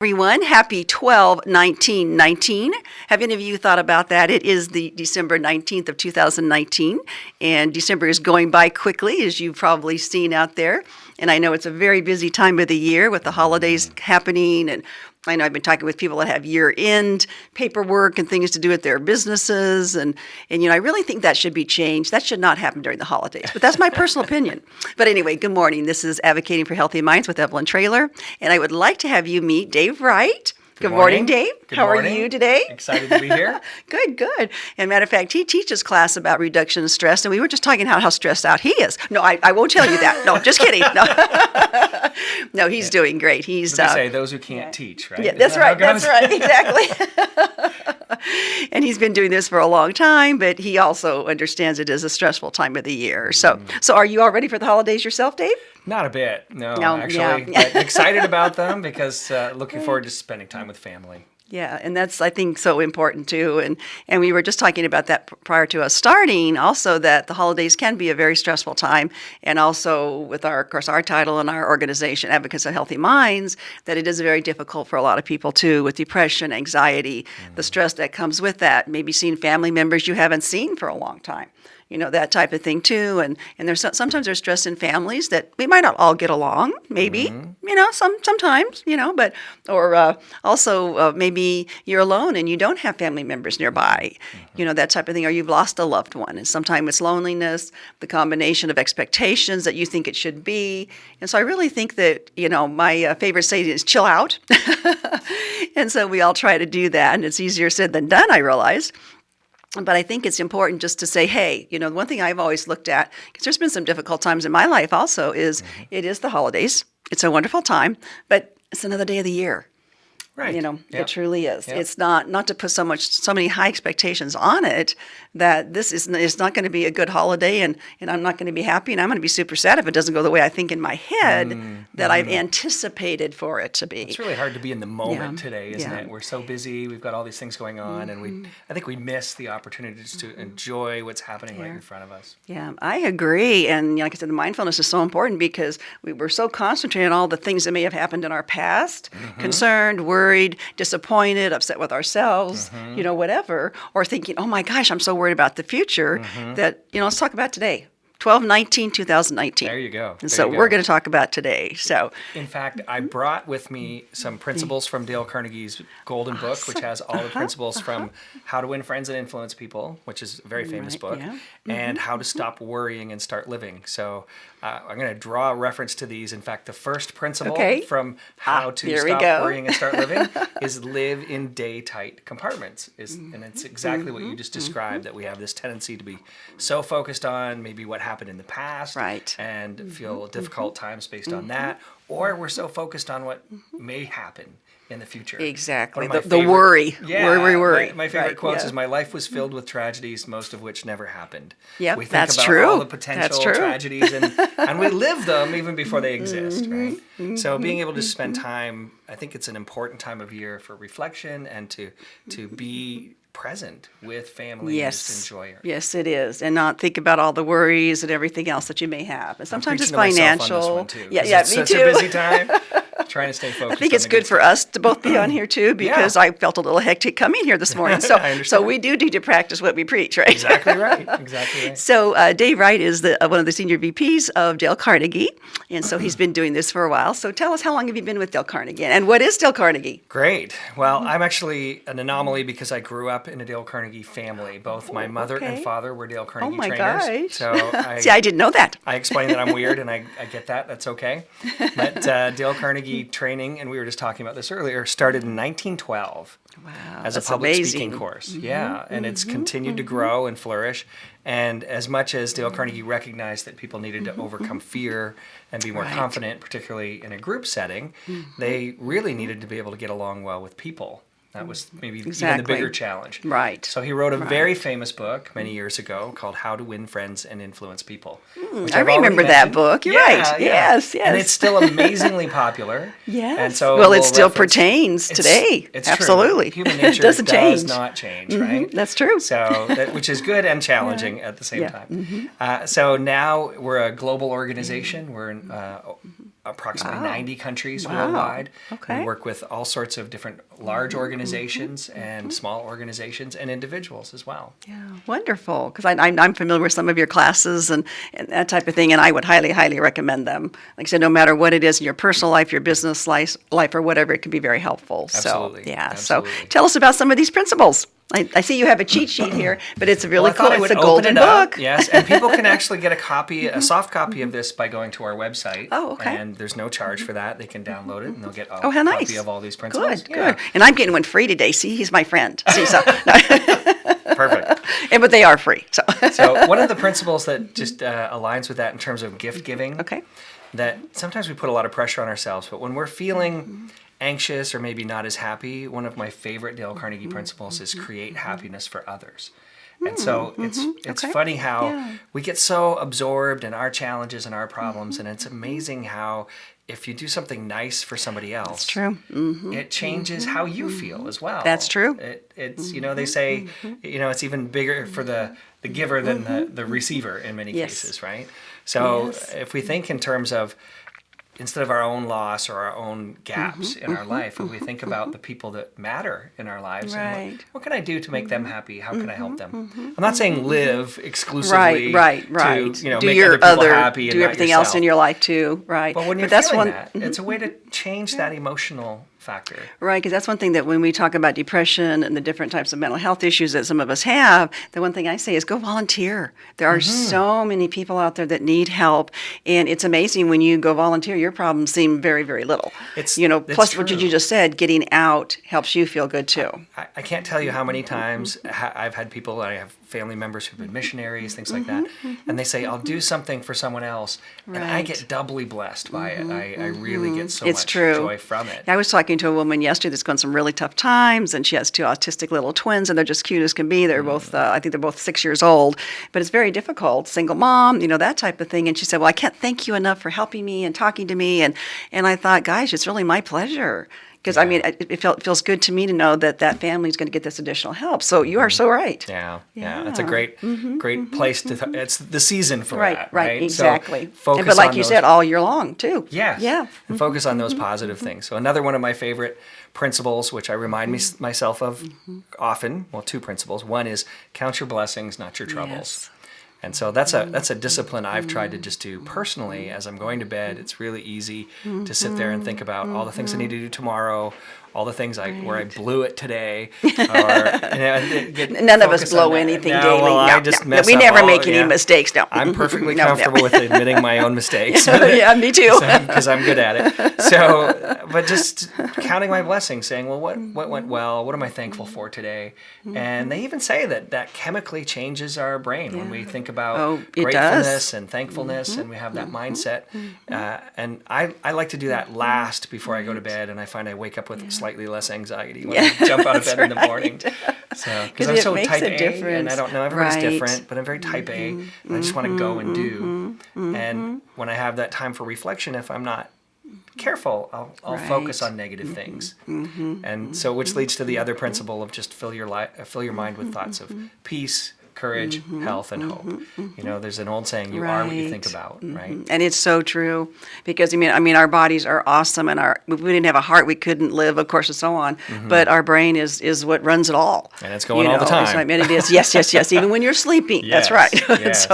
everyone. Happy 12/19/19. Have any of you thought about that? It is the December 19th of 2019, and December is going by quickly, as you've probably seen out there. And I know it's a very busy time of the year with the holidays happening, and I know I've been talking with people that have year-end paperwork and things to do with their businesses, and I really think that should be changed. That should not happen during the holidays, but that's my personal opinion. But anyway, good morning. This is Advocating for Healthy Minds with Evelyn Traylor, and I would like to have you meet Dave Wright. Good morning, Dave. How are you today? Excited to be here. Good. And matter of fact, he teaches class about reduction of stress, and we were just talking about how stressed out he is. No, I won't tell you that. No, just kidding. No, he's doing great. He's Let me say those who can't teach, right? Yeah, that's right. Exactly. And he's been doing this for a long time, but he also understands it as a stressful time of the year. So are you all ready for the holidays yourself, Dave? Not a bit, no actually. But excited about them because looking forward to spending time with family. Yeah, and that's, I think, so important too. And we were just talking about that prior to us starting, also that the holidays can be a very stressful time. And also with of course, our title and our organization, Advocates of Healthy Minds, that it is very difficult for a lot of people too, with depression, anxiety, the stress that comes with that, maybe seeing family members you haven't seen for a long time. That type of thing too. And sometimes there's stress in families that we might not all get along, maybe, sometimes, but, or also maybe you're alone and you don't have family members nearby, that type of thing, or you've lost a loved one. And sometimes it's loneliness, the combination of expectations that you think it should be. And so I really think that, my favorite saying is chill out. And so we all try to do that. And it's easier said than done, I realize. But I think it's important just to say, hey, one thing I've always looked at, because there's been some difficult times in my life also, is it is the holidays. It's a wonderful time, but it's another day of the year. Right. It truly is. Yep. It's not to put so many high expectations on it that this is not going to be a good holiday and I'm not going to be happy and I'm going to be super sad if it doesn't go the way I think in my head that I've anticipated for it to be. It's really hard to be in the moment today, isn't it? We're so busy. We've got all these things going on and I think we miss the opportunities to enjoy what's happening right in front of us. Yeah, I agree. And like I said, the mindfulness is so important because we were so concentrated on all the things that may have happened in our past, concerned, worried, disappointed, upset with ourselves, whatever, or thinking, oh my gosh, I'm so worried about the future that, let's talk about today. 12/19/2019. There you go. And so we're going to talk about today. So, in fact, I brought with me some principles from Dale Carnegie's Golden Book, which has all the principles from How to Win Friends and Influence People, which is a very famous book, and How to Stop Worrying and Start Living. So I'm going to draw a reference to these. In fact, the first principle from How to Stop Worrying and Start Living is live in day-tight compartments. And it's exactly what you just described, that we have this tendency to be so focused on maybe what happened in the past and feel difficult times based on that, or we're so focused on what may happen in the future. Exactly. The worry. Worry. My favorite quotes is, my life was filled with tragedies, most of which never happened. Yep, we think that's about true. all the potential tragedies and we live them even before they exist, right? So being able to spend time, I think it's an important time of year for reflection and to be present with family and just enjoy it. Yes, it is. And not think about all the worries and everything else that you may have. And sometimes it's financial. Me too. It's such a busy time. Trying to stay focused. I think it's good for us to both be on here too, because I felt a little hectic coming here this morning. So we do need to practice what we preach, right? Exactly right. So Dave Wright is one of the senior VPs of Dale Carnegie, and so he's been doing this for a while. So tell us, how long have you been with Dale Carnegie, and what is Dale Carnegie? Great. Well, I'm actually an anomaly because I grew up in a Dale Carnegie family. Both my mother and father were Dale Carnegie trainers. Gosh. So I didn't know that. I explain that I'm weird, and I get that. That's okay. But Dale Carnegie training, and we were just talking about this earlier, started in 1912 as a public speaking course. And it's continued to grow and flourish. And as much as Dale Carnegie recognized that people needed to overcome fear and be more confident, particularly in a group setting, they really needed to be able to get along well with people. That was maybe even the bigger challenge. Right. So he wrote a very famous book many years ago called How to Win Friends and Influence People. I remember that book. You're right. Yes. And it's still amazingly popular. Yes. And so it still pertains today. It's absolutely true. Human nature does not change, right? That's true. So, which is good and challenging at the same time. So now we're a global organization. We're in approximately 90 countries worldwide. Okay. We work with all sorts of different large organizations and small organizations and individuals as well. Yeah, wonderful. Because I'm familiar with some of your classes and that type of thing, and I would highly, highly recommend them. Like I said, no matter what it is in your personal life, your business life, or whatever, it can be very helpful. Absolutely. So, yeah. Absolutely. So, tell us about some of these principles. I see you have a cheat sheet here, but it's really cool. It's a golden book. Yes, and people can actually get a soft copy of this by going to our website. Oh, okay. And there's no charge for that. They can download it, and they'll get a how nice. copy of all these principles. Good, good. And I'm getting one free today. See, he's my friend. See, so. Perfect. But they are free. So one of the principles that just aligns with that in terms of gift giving, Okay. that sometimes we put a lot of pressure on ourselves, but when we're feeling anxious or maybe not as happy, one of my favorite Dale Carnegie principles is create happiness for others. And so it's funny how we get so absorbed in our challenges and our problems, and it's amazing how if you do something nice for somebody else, That's true. it changes how you feel as well. That's true. It's they say it's even bigger for the giver than the receiver in many cases, right? So if we think in terms of instead of our own loss or our own gaps in our life, if we think about the people that matter in our lives, and what can I do to make them happy? How can I help them? I'm not saying live exclusively right. to do make your other people happy and do not everything yourself. else in your life too, right? But when you're feeling that, it's a way to change that emotional factor. Right, because that's one thing that when we talk about depression and the different types of mental health issues that some of us have, the one thing I say is go volunteer. There are so many people out there that need help, and it's amazing when you go volunteer, your problems seem very, very little. Plus true. what you just said, getting out helps you feel good too. I can't tell you how many times I've had people, I have family members who've been missionaries, things like that, and they say, I'll do something for someone else, and I get doubly blessed by it. I really get so much joy from it. I was talking to a woman yesterday that's gone some really tough times, and she has 2 autistic little twins, and they're just cute as can be. They're both, I think they're both 6 years old, but it's very difficult. Single mom, that type of thing. And she said, well, I can't thank you enough for helping me and talking to me. And I thought, gosh, it's really my pleasure. Because, it feels good to me to know that family is going to get this additional help. So you are so right. Yeah. That's a great place to, it's the season for that, right? Exactly. So focus but like on you those, said, all year long, too. Yeah. And focus on those positive things. So another one of my favorite principles, which I remind myself of often, 2 principles. One is count your blessings, not your troubles. Yes. And so that's a discipline I've tried to just do personally as I'm going to bed. It's really easy to sit there and think about all the things I need to do tomorrow, all the things where I blew it today. None of us blow anything daily. I just mess we up never make any mistakes. No, I'm perfectly comfortable with admitting my own mistakes. Yeah, me too. Because I'm good at it. So, but just counting my blessings, saying, well, what went well? What am I thankful for today? And they even say that chemically changes our brain when we think about gratefulness and thankfulness, and we have that mindset. And I like to do that last before I go to bed, and I find I wake up with slightly less anxiety when I jump out of bed in the morning. So, because I'm so type A, and I don't know, everybody's different, but I'm very type A, and I just want to go and do. And when I have that time for reflection, if I'm not careful, I'll focus on negative things. And so, which leads to the other principle of just fill your mind with thoughts of peace, courage, health, and hope. There's an old saying, you are what you think about, right? And it's so true, because our bodies are awesome, and if we didn't have a heart, we couldn't live, of course, and so on. But our brain is what runs it all. And it's going all the time. And it is, yes, even when you're sleeping. Yes, that's right. Yes.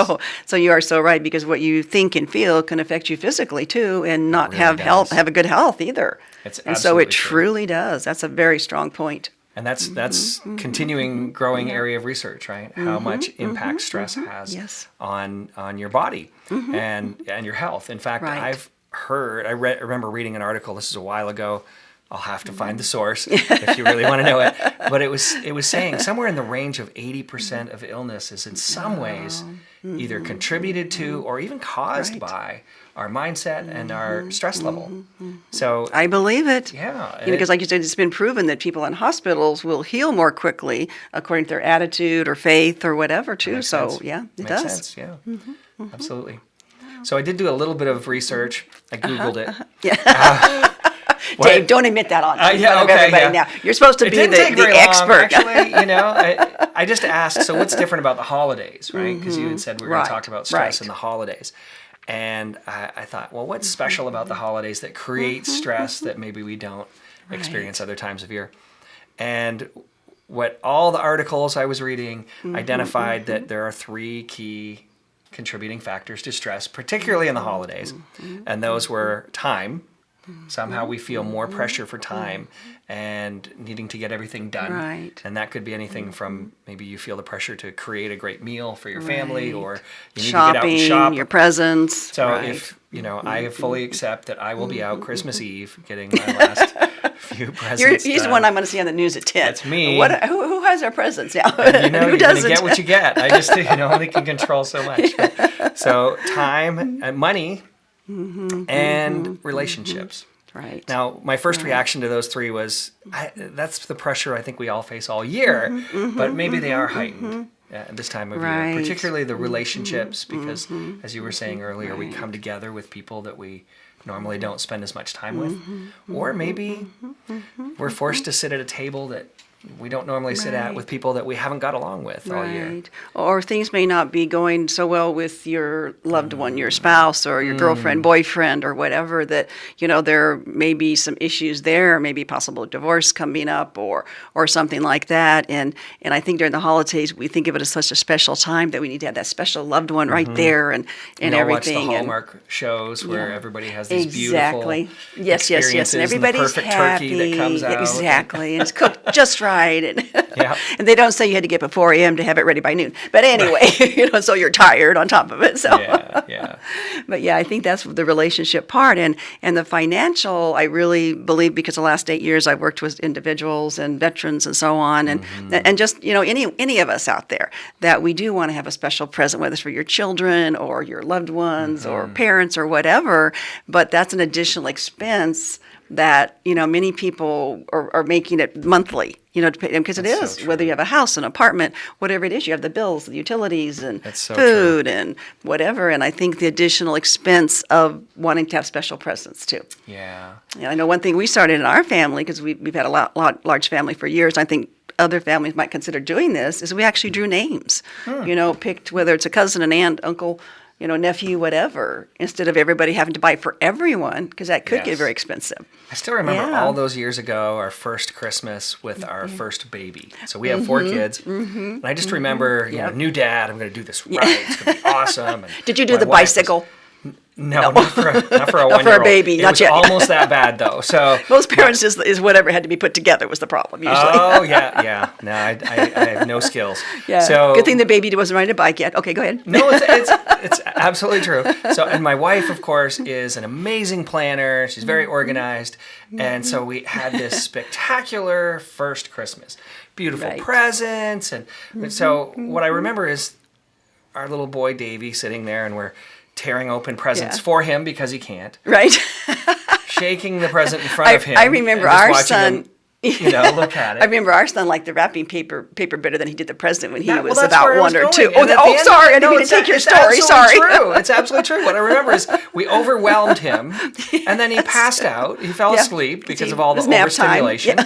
So you are so right, because what you think and feel can affect you physically have a good health either. And so it truly does. That's a very strong point. And that's continuing growing area of research, right? How much impact stress has on your body and your health. In fact, I've heard, I remember reading an article, this is a while ago, I'll have to find the source if you really want to know it, but it was saying somewhere in the range of 80% of illness is in some ways either contributed to or even caused by our mindset and our stress level. So I believe it. Yeah. Because like you said, it's been proven that people in hospitals will heal more quickly according to their attitude or faith or whatever too. So sense. Yeah, it makes does. Sense. Yeah. Absolutely. So I did do a little bit of research. I Googled it. Yeah. Dave, don't admit that on everybody now. You're supposed to be the expert. Long, actually, I just asked, so what's different about the holidays, right? Because you had said we're going to talk about stress in the holidays. And I thought, well, what's special about the holidays that creates stress that maybe we don't experience other times of year? And what all the articles I was reading identified that there are 3 key contributing factors to stress, particularly in the holidays. And those were time. Somehow we feel more pressure for time and needing to get everything done. Right. And that could be anything from maybe you feel the pressure to create a great meal for your family, or you need shopping, to get out and shop. your presents. So if, I fully accept that I will be out Christmas Eve getting my last few presents He's the one I'm going to see on the news at 10. That's me. Who has our presents now? And, who you're going to doesn't? get what you get. I just, only can control so much. So time and money and relationships. Right. Now, my first reaction to those 3 was, that's the pressure I think we all face all year, but maybe they are heightened at this time of year, particularly the relationships, because as you were saying earlier, we come together with people that we normally don't spend as much time with, or maybe we're forced to sit at a table that we don't normally sit at with people that we haven't got along with all year. Or things may not be going so well with your loved one, your spouse or your girlfriend, boyfriend, or whatever, that, there may be some issues there, maybe possible divorce coming up or something like that. And I think during the holidays, we think of it as such a special time that we need to have that special loved one right there and everything. Watch the Hallmark shows where everybody has these beautiful yes, experiences, and everybody's the perfect happy. turkey that comes out. Exactly, and it's cooked just right. And, Yeah. and they don't say you had to get up at 4 a.m. to have it ready by noon. But anyway, so you're tired on top of it. So. Yeah. But I think that's the relationship part. And the financial, I really believe, because the last 8 years I've worked with individuals and veterans and so on. And just, any of us out there, that we do want to have a special present, whether it's for your children or your loved ones or parents or whatever. But that's an additional expense that, many people are making it monthly, to pay them, because it is, so whether you have a house, an apartment, whatever it is, you have the bills, the utilities, and so food and whatever. And I think the additional expense of wanting to have special presents too. Yeah. I know one thing we started in our family, because we've had a large family for years. I think other families might consider doing this, is we actually drew names, picked whether it's a cousin, an aunt, uncle, nephew, whatever, instead of everybody having to buy for everyone, because that could get very expensive. I still remember all those years ago, our first Christmas with our first baby. So we have 4 kids, and I just remember, new dad, I'm going to do this right. It's going to be awesome. And did you do the bicycle? No, not for a 1-year-old. For a baby, not yet. It was almost that bad, though. So most parents is whatever had to be put together was the problem usually. Oh yeah. No, I have no skills. Yeah. So good thing the baby wasn't riding a bike yet. Okay, go ahead. No, it's absolutely true. So, and my wife, of course, is an amazing planner. She's very organized, and so we had this spectacular first Christmas, beautiful presents, and so what I remember is our little boy Davey sitting there, and we're tearing open presents for him because he can't. Right. Shaking the present in front of him. I remember our son. Look at it. I remember our son liked the wrapping paper better than he did the present when he was that's about where I 1 or was 2. going. Sorry, I didn't mean to take your story. Sorry. True. It's absolutely true. What I remember is we overwhelmed him, and then he passed out. He fell asleep because of all the overstimulation.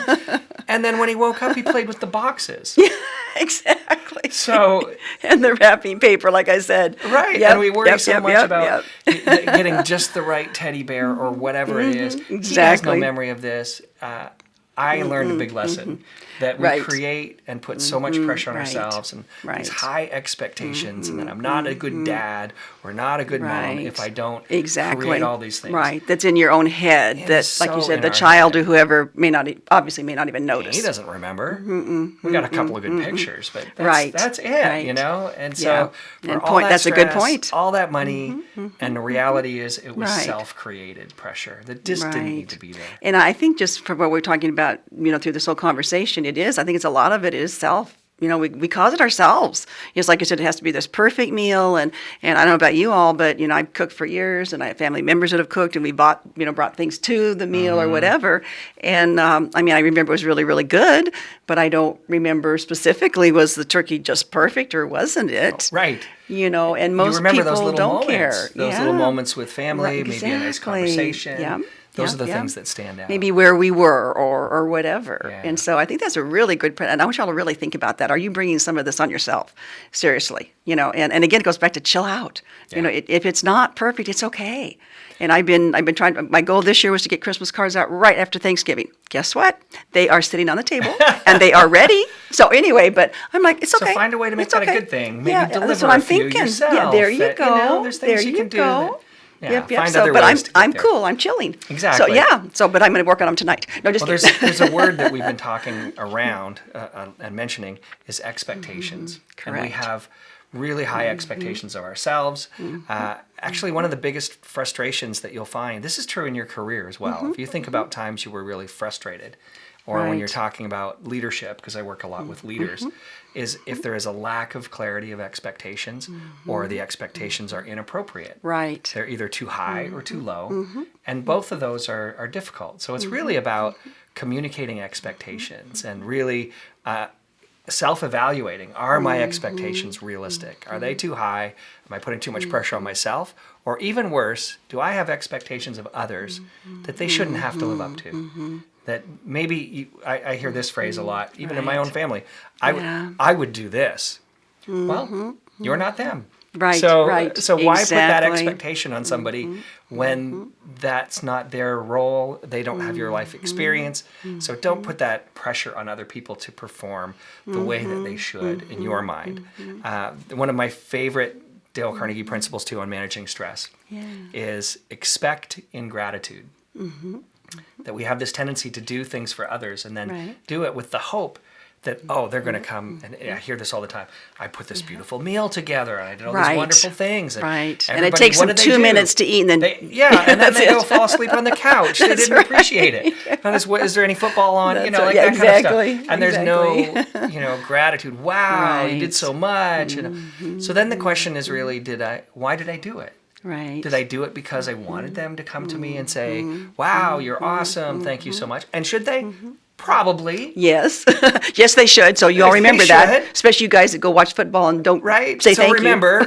And then when he woke up, he played with the boxes. Yeah, exactly. So and the wrapping paper, like I said. Right. And we worry so much about getting just the right teddy bear or whatever it is. Exactly. He has no memory of this. I learned a big lesson that we create and put so much pressure on ourselves and these high expectations, and that I'm not a good dad or not a good mom if I don't create all these things. Right, that's in your own head. That, like you said, the child or whoever may not even notice. He doesn't remember. We got a couple of good pictures, but that's it, And so for all that that's stress, a good point. all that money, and the reality is it was self-created pressure that just didn't need to be there. And I think just from what we're talking about, through this whole conversation, I think it's a lot of it is self. We cause it ourselves. Just like you said, it has to be this perfect meal. And I don't know about you all, but, I've cooked for years, and I have family members that have cooked, and we brought things to the meal or whatever. And, I remember it was really, really good, but I don't remember specifically, was the turkey just perfect or wasn't it? Right. And most people don't care. Those little moments with family, maybe a nice conversation. Those are the things that stand out. Maybe where we were or whatever. Yeah. And so I think that's a really good, and I want y'all to really think about that. Are you bringing some of this on yourself? Seriously. And again, it goes back to chill out. Yeah. If it's not perfect, it's okay. And I've been trying, my goal this year was to get Christmas cards out right after Thanksgiving. Guess what? They are sitting on the table and they are ready. So anyway, but I'm like, it's okay. So find a way to make that a good thing. Maybe deliver that's what I'm a few thinking. yourself. Yeah, there you go. There's things you can do. Yep. Find other but ways to get I'm there. cool. I'm chilling. Exactly. But I'm going to work on them tonight. No, just kidding. There's a word that we've been talking around and mentioning is expectations. Correct. And we have really high expectations of ourselves. Actually, one of the biggest frustrations that you'll find, this is true in your career as well. If you think about times you were really frustrated, or when you're talking about leadership, because I work a lot with leaders, is if there is a lack of clarity of expectations or the expectations are inappropriate. Right. They're either too high or too low, and both of those are difficult. So it's really about communicating expectations and really self-evaluating. Are my expectations realistic? Are they too high? Am I putting too much pressure on myself? Or even worse, do I have expectations of others that they shouldn't have to live up to? That maybe, I hear this phrase a lot, even in my own family. I would do this. Well, you're not them. Right, So why put that exactly. expectation on somebody when that's not their role? They don't have your life experience. So don't put that pressure on other people to perform the way that they should in your mind. One of my favorite Dale Carnegie principles too on managing stress is expect ingratitude. That we have this tendency to do things for others and then do it with the hope that, they're going to come, and I hear this all the time. I put this beautiful meal together, and I did all these wonderful things. And it takes them 2 minutes to eat, and then and then they go fall asleep on the couch. They didn't appreciate it. And is there any football on? That kind of stuff. And there's no, gratitude. Wow, you did so much. So then the question is really, why did I do it? Right. Did I do it because I wanted them to come to me and say, wow, you're awesome, thank you so much? And should they? Probably. Yes. Yes, they should. So you all remember that. Especially you guys that go watch football and don't say thank you. Remember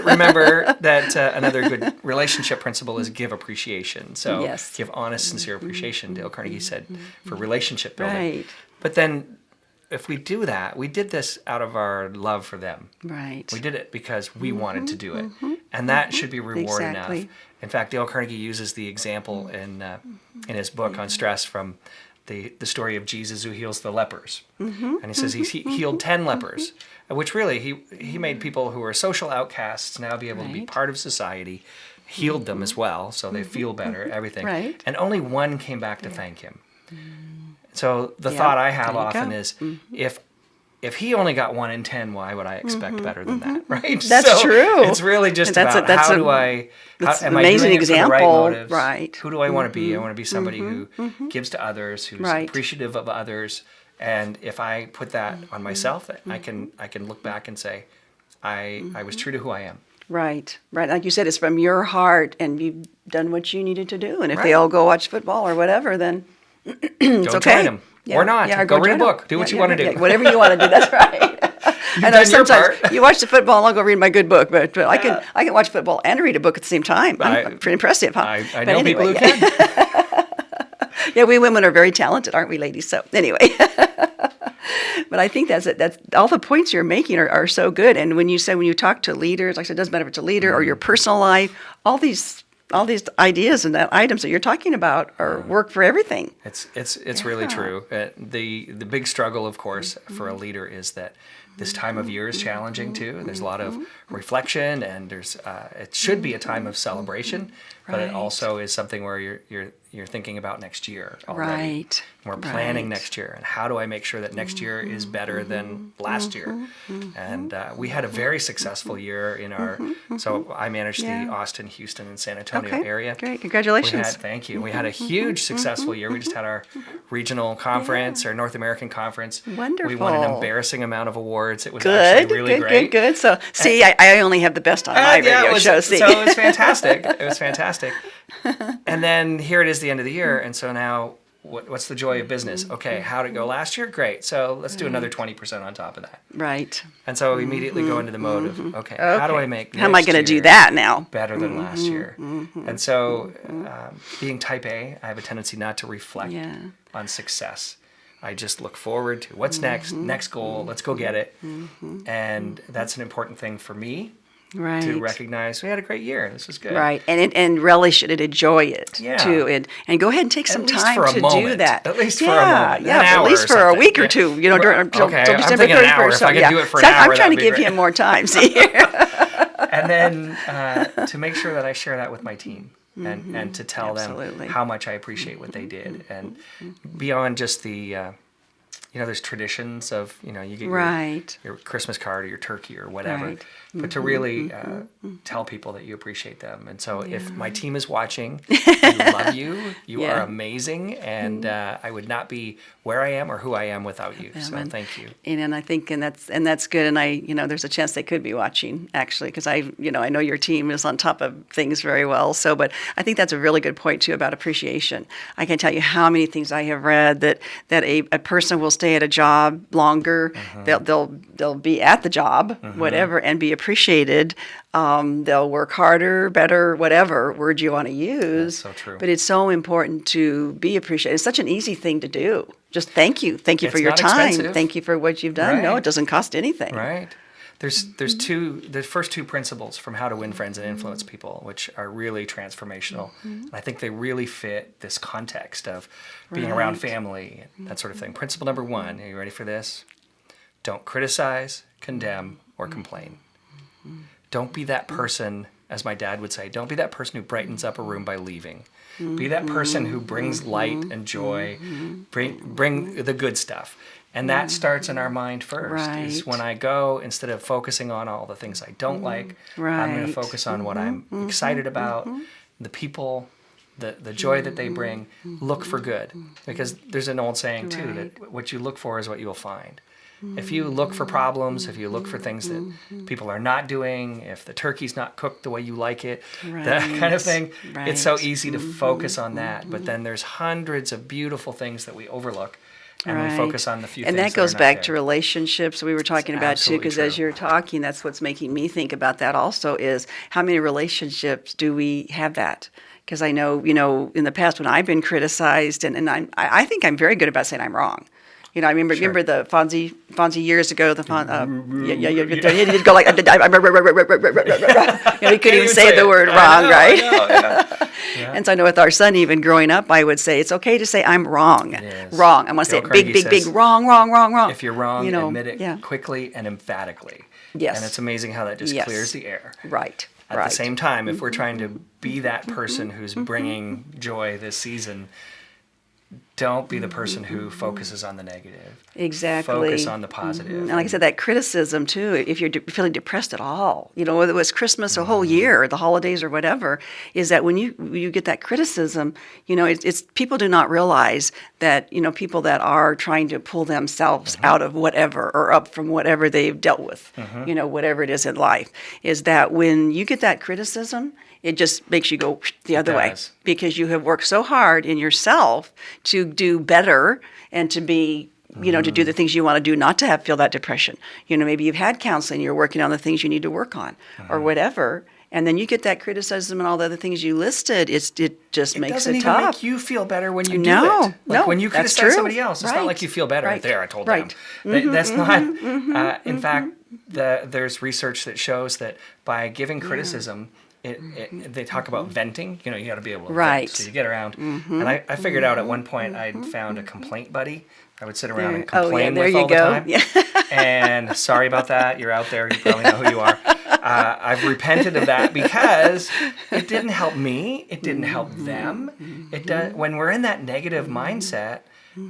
that another good relationship principle is give appreciation. So give honest, sincere appreciation, Dale Carnegie said, for relationship building. Right. But then if we do that, we did this out of our love for them. Right. We did it because we wanted to do it. And that should be reward enough. In fact, Dale Carnegie uses the example in his book on stress from the story of Jesus who heals the lepers. And he says he healed 10 lepers, which really he made people who were social outcasts now be able to be part of society, healed them as well, so they feel better, everything. And only one came back to thank him. So the thought I have often is, if he only got 1 in 10, why would I expect better than that, right? That's true. It's really just about am I doing it for the right motives? Right. Who do I want to be? I want to be somebody who gives to others, who's appreciative of others. And if I put that on myself, that I can look back and say, I was true to who I am. Right. Like you said, it's from your heart, and you've done what you needed to do. And if they all go watch football or whatever, then it's okay. Join them. Or not. Go read a book. Do what you want to do. Whatever you want to do. That's right. I know sometimes you watch the football and I'll go read my good book, but I can watch football and read a book at the same time. Pretty impressive, huh? I know people who can. Yeah, we women are very talented, aren't we, ladies? So anyway. But I think that's all the points you're making are so good. And when you talk to leaders, like I said, it doesn't matter if it's a leader or your personal life, all these ideas and items that you're talking about work for everything. It's really true. The big struggle, of course, for a leader is that this time of year is challenging too. There's a lot of reflection, and it should be a time of celebration, but it also is something where you're thinking about next year already. Right. We're planning next year, and how do I make sure that next year is better than last year? And we had a very successful year in our. So I managed the Austin, Houston, and San Antonio area. Great, congratulations! Thank you. We had a huge successful year. We just had our regional conference, our North American conference. Wonderful. We won an embarrassing amount of awards. It was actually really great. Good. So see, I only have the best on my radio show. See, so it was fantastic. And then here it is, the end of the year, and so now what's the joy of business? Okay, how'd it go last year? Great. So let's do another 20% on top of that. Right. And so immediately go into the mode of, okay, how do I make How am I next going to do year that now? better than last year? And so being type A, I have a tendency not to reflect on success. I just look forward to what's next goal, let's go get it. And that's an important thing for me. Right. To recognize we had a great year. This is good. Right. And relish it and enjoy it too. And go ahead and take some least time for a to moment. do that. At least for a moment. Yeah, An hour at least or for a something. week or two. You know, during till okay, December I'm thinking an hour. 31st. If I could do it for an hour, I'm trying to that'd be give great. him more time. See. And then to make sure that I share that with my team. And to tell them how much I appreciate what they did. And beyond just the there's traditions of, you get your Christmas card or your turkey or whatever. Right. But to really tell people that you appreciate them. And so if my team is watching, I love you. You are amazing. And I would not be where I am or who I am without you. So thank you. And I think, and that's good. And I, there's a chance they could be watching actually, because I know your team is on top of things very well. So, but I think that's a really good point too about appreciation. I can tell you how many things I have read that a person will stay at a job longer. They'll be at the job, whatever, and be appreciated. They'll work harder, better, whatever word you want to use. That's so true. But it's so important to be appreciated. It's such an easy thing to do. Just thank you for your time. Expensive. Thank you for what you've done. Right. No, it doesn't cost anything. Right. There's the first two principles from How to Win Friends and Influence People, which are really transformational. And I think they really fit this context of being around family and that sort of thing. Principle number 1, are you ready for this? Don't criticize, condemn, or complain. Don't be that person, as my dad would say, don't be that person who brightens up a room by leaving. Be that person who brings light and joy, bring the good stuff. And that starts in our mind first. Is when I go, instead of focusing on all the things I don't like, I'm going to focus on what I'm excited about, the people, the joy that they bring. Look for good. Because there's an old saying, too, that what you look for is what you'll find. If you look for problems, if you look for things that people are not doing, if the turkey's not cooked the way you like it, that kind of thing, it's so easy to focus on that. But then there's hundreds of beautiful things that we overlook, and we focus on the few things that are not there. And that goes back to relationships we were talking about too, because as you're talking, that's what's making me think about that also is how many relationships do we have that? Because I know, in the past when I've been criticized, and I think I'm very good about saying I'm wrong. I remember the Fonzie years ago. The he did go like, he couldn't even say the word wrong, right? Yeah. And so I know with our son, even growing up, I would say it's okay to say I'm wrong. Wrong. I want to say it big, wrong. If you're wrong, admit it quickly and emphatically. Yes. And it's amazing how that just clears the air. Right. At the same time, if we're trying to be that person who's bringing joy this season, don't be the person who focuses on the negative. Exactly. Focus on the positive. And like I said, that criticism too, if you're feeling depressed at all, whether it was Christmas a whole year or the holidays or whatever, is that when you get that criticism, it's people do not realize that, people that are trying to pull themselves out of whatever or up from whatever they've dealt with, whatever it is in life, is that when you get that criticism, it just makes you go the other way because you have worked so hard in yourself to do better and to be, to do the things you want to do, not to feel that depression. Maybe you've had counseling, you're working on the things you need to work on or whatever. And then you get that criticism and all the other things you listed. It just makes it tough. It doesn't even make you feel better when you do it. Like when you criticize somebody else, it's not like you feel better. There, I told them. That's not. In fact, there's research that shows that by giving criticism, they talk about venting. You got to be able to vent. So you get around. And I figured out at one point I'd found a complaint buddy. I would sit around and complain with all the time. Yeah. And sorry about that. You're out there. You probably know who you are. I've repented of that because it didn't help me. It didn't help them. It does. When we're in that negative mindset,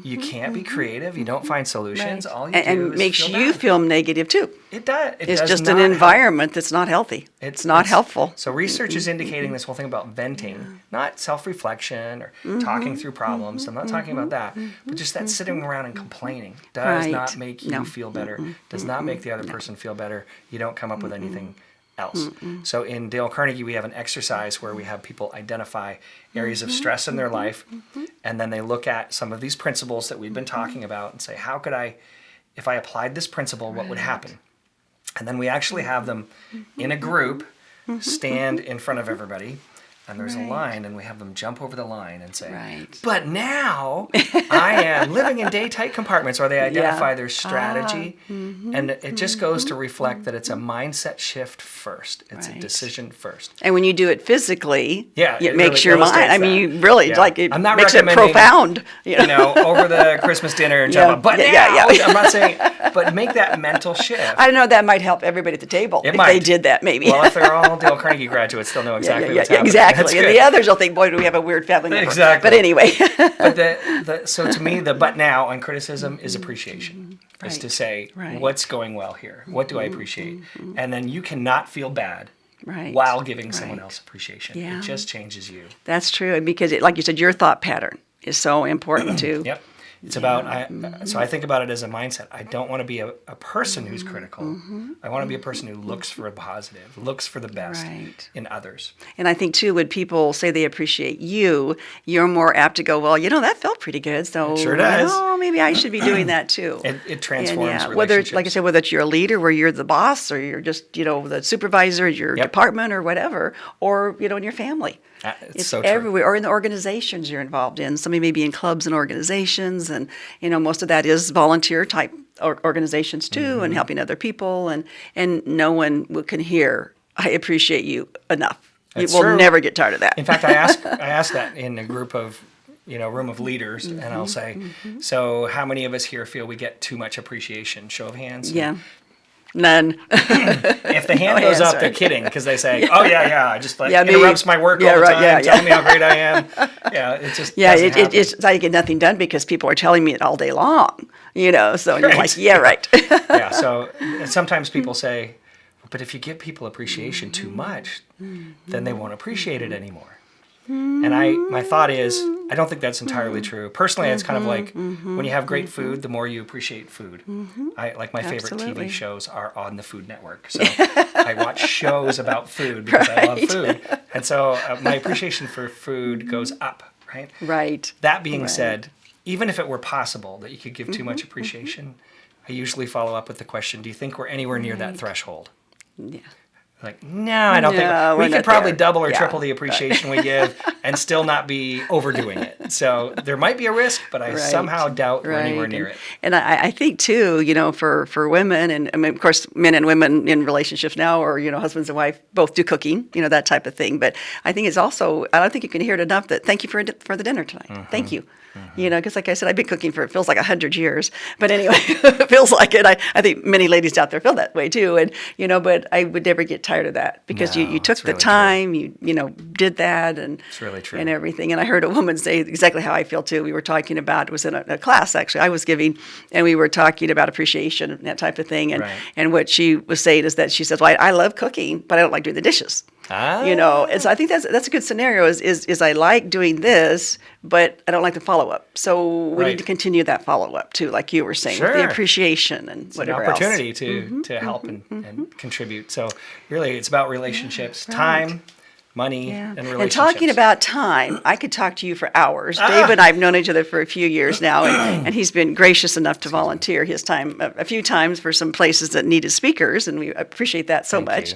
you can't be creative. You don't find solutions. All you do and is makes you feel negative too. It does. It's just an environment that's not healthy. It's not helpful. So research is indicating this whole thing about venting, not self-reflection or talking through problems. I'm not talking about that, but just that sitting around and complaining does not make you feel better. Does not make the other person feel better. You don't come up with anything else. So in Dale Carnegie, we have an exercise where we have people identify areas of stress in their life, and then they look at some of these principles that we've been talking about and say, how could I, if I applied this principle, what would happen? And then we actually have them in a group stand in front of everybody, and there's a line, and we have them jump over the line and say, but now I am living in day tight compartments, or they identify their strategy. And it just goes to reflect that it's a mindset shift first. It's a decision first. And when you do it physically, it makes really your mind, I mean, you really, like, it I'm not makes it profound. You know, over the Christmas dinner and jump up, but now, I'm not saying, but make that mental shift. I don't know, that might help everybody at the table if they did that, maybe. Well, if they're all Dale Carnegie graduates, they'll know exactly what's happening. Exactly. And the others will think, boy, do we have a weird family member. Exactly. But anyway. But so to me, the but now on criticism is appreciation. Is to say, what's going well here? What do I appreciate? And then you cannot feel bad while giving someone else appreciation. It just changes you. That's true. And because, like you said, your thought pattern is so important too. Yep. It's about, so I think about it as a mindset. I don't want to be a person who's critical. I want to be a person who looks for a positive, looks for the best in others. And I think, too, when people say they appreciate you, you're more apt to go, well, you know, that felt pretty good. So, it sure does. Maybe I should be doing that, too. It transforms relationships. Whether, like I said, whether it's you're a leader where you're the boss, or you're just, you know, the supervisor at your department or whatever, or, you know, in your family. It's so true. Everywhere, or in the organizations you're involved in. Somebody may be in clubs and organizations, and you know most of that is volunteer type organizations too, and helping other people, and no one can hear "I appreciate you" enough. That's you will true. never get tired of that. In fact, I ask that in a group of room of leaders, and I'll say, so how many of us here feel we get too much appreciation? Show of hands. Yeah. None. If the hand goes up, they're kidding because they say, "Oh I just interrupts my work all the time, telling me how great I am." It just it's I get nothing done because people are telling me it all day long. You know, so you're like, So sometimes people say, "But if you give people appreciation too much, then they won't appreciate it anymore." And my thought is, I don't think that's entirely true. Personally, it's kind of like when you have great food, the more you appreciate food. My favorite TV shows are on the Food Network. So I watch shows about food because I love food. And so my appreciation for food goes up, right? Right. That being said, even if it were possible that you could give too much appreciation, I usually follow up with the question, do you think we're anywhere near that threshold? Yeah. Like, no, I don't think we could probably double or triple the appreciation we give and still not be overdoing it. So there might be a risk, but I somehow doubt we're anywhere near it. And I think too, you know, for women, and I mean, of course, men and women in relationships now, or you know, husbands and wife both do cooking, you know, that type of thing. But I think it's also, I don't think you can hear it enough that thank you for the dinner tonight. Thank you. You know, because like I said, I've been cooking for, it feels like 100 years. But anyway, it feels like it. I think many ladies out there feel that way too. And, you know, but I would never get tired of that because you took the time, you know, did that and it's really true. And everything. And I heard a woman say exactly how I feel too. We were talking about, it was in a class actually I was giving, and we were talking about appreciation and that type of thing. And what she was saying is that she says, well, I love cooking, but I don't like doing the dishes. You know, and so I think that's a good scenario is I like doing this, but I don't like the follow-up. So we need to continue that follow-up too, like you were saying, with the appreciation and it's whatever else. It's an opportunity to help and contribute. So really it's about relationships, time, money, and relationships. And talking about time, I could talk to you for hours. Dave and I have known each other for a few years now, and he's been gracious enough to volunteer his time a few times for some places that needed speakers, and we appreciate that so much.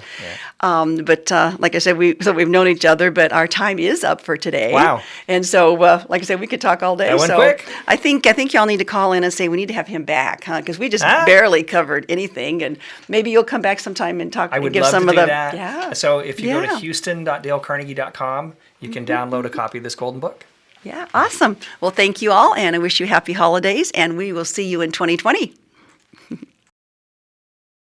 But like I said, we've known each other, but our time is up for today. Wow. And so, like I said, we could talk all day. That went quick. I think y'all need to call in and say we need to have him back, huh? Because we just barely covered anything, and maybe you'll come back sometime and talk. I would give love some to of do the, that. Yeah. So if you go to houston.dalecarnegie.com, you can download a copy of this golden book. Yeah, awesome. Well, thank you all, and I wish you happy holidays, and we will see you in 2020.